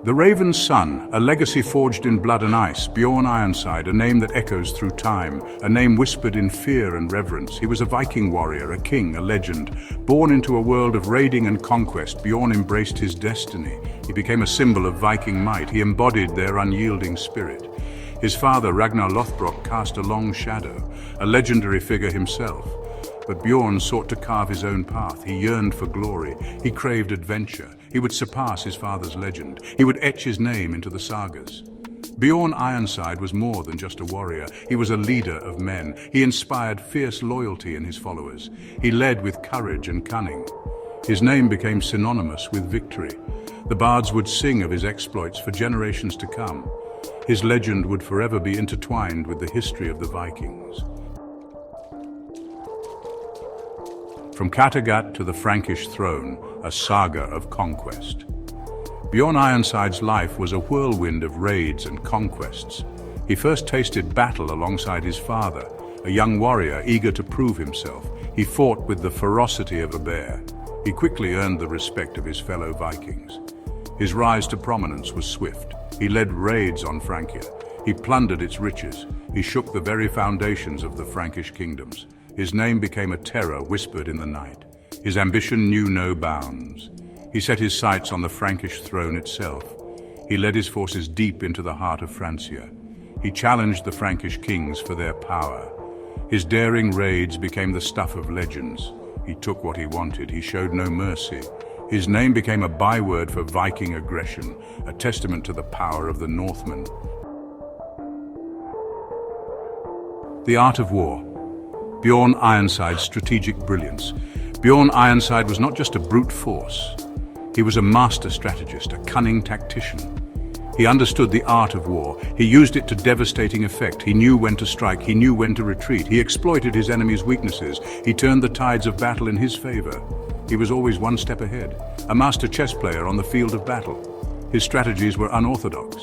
The Raven's son, a legacy forged in blood and ice, Bjorn Ironside, a name that echoes through time, a name whispered in fear and reverence. He was a Viking warrior, a king, a legend. Born into a world of raiding and conquest, Bjorn embraced his destiny. He became a symbol of Viking might. He embodied their unyielding spirit. His father, Ragnar Lothbrok, cast a long shadow, a legendary figure himself. But Bjorn sought to carve his own path. He yearned for glory. He craved adventure. He would surpass his father's legend. He would etch his name into the sagas. Bjorn Ironside was more than just a warrior. He was a leader of men. He inspired fierce loyalty in his followers. He led with courage and cunning. His name became synonymous with victory. The bards would sing of his exploits for generations to come. His legend would forever be intertwined with the history of the Vikings. From Kattegat to the Frankish throne, a saga of conquest. Bjorn Ironside's life was a whirlwind of raids and conquests. He first tasted battle alongside his father, a young warrior eager to prove himself. He fought with the ferocity of a bear. He quickly earned the respect of his fellow Vikings. His rise to prominence was swift. He led raids on Francia. He plundered its riches. He shook the very foundations of the Frankish kingdoms. His name became a terror whispered in the night. His ambition knew no bounds. He set his sights on the Frankish throne itself. He led his forces deep into the heart of Francia. He challenged the Frankish kings for their power. His daring raids became the stuff of legends. He took what he wanted. He showed no mercy. His name became a byword for Viking aggression, a testament to the power of the Northmen. The art of war. Bjorn Ironside's strategic brilliance. Bjorn Ironside was not just a brute force. He was a master strategist, a cunning tactician. He understood the art of war. He used it to devastating effect. He knew when to strike. He knew when to retreat. He exploited his enemy's weaknesses. He turned the tides of battle in his favor. He was always one step ahead, a master chess player on the field of battle. His strategies were unorthodox,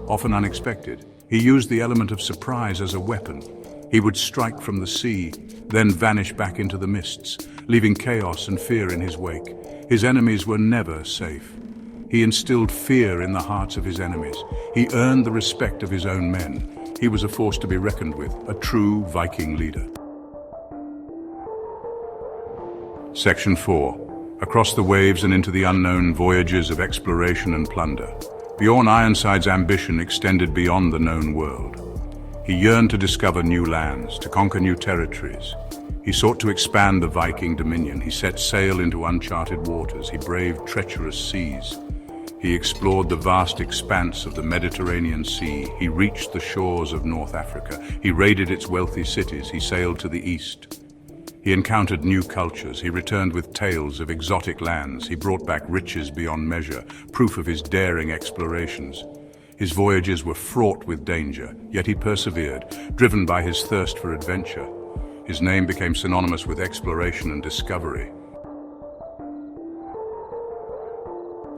often unexpected. He used the element of surprise as a weapon. He would strike from the sea, then vanish back into the mists, leaving chaos and fear in his wake. His enemies were never safe. He instilled fear in the hearts of his enemies. He earned the respect of his own men. He was a force to be reckoned with, a true Viking leader. Section 4. Across the waves and into the unknown, voyages of exploration and plunder. Bjorn Ironside's ambition extended beyond the known world. He yearned to discover new lands, to conquer new territories. He sought to expand the Viking dominion. He set sail into uncharted waters. He braved treacherous seas. He explored the vast expanse of the Mediterranean Sea. He reached the shores of North Africa. He raided its wealthy cities. He sailed to the east. He encountered new cultures. He returned with tales of exotic lands. He brought back riches beyond measure, proof of his daring explorations. His voyages were fraught with danger, yet he persevered, driven by his thirst for adventure. His name became synonymous with exploration and discovery.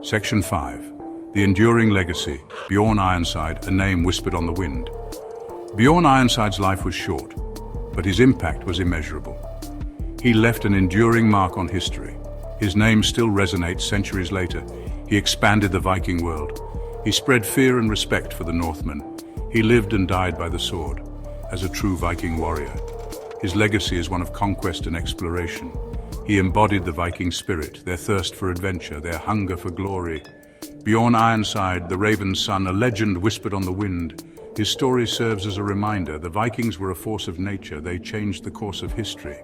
Section 5. The enduring legacy. Bjorn Ironside, a name whispered on the wind. Bjorn Ironside's life was short, but his impact was immeasurable. He left an enduring mark on history. His name still resonates centuries later. He expanded the Viking world. He spread fear and respect for the Northmen. He lived and died by the sword, as a true Viking warrior. His legacy is one of conquest and exploration. He embodied the Viking spirit, their thirst for adventure, their hunger for glory. Bjorn Ironside, the Raven's son, a legend whispered on the wind. His story serves as a reminder. The Vikings were a force of nature. They changed the course of history.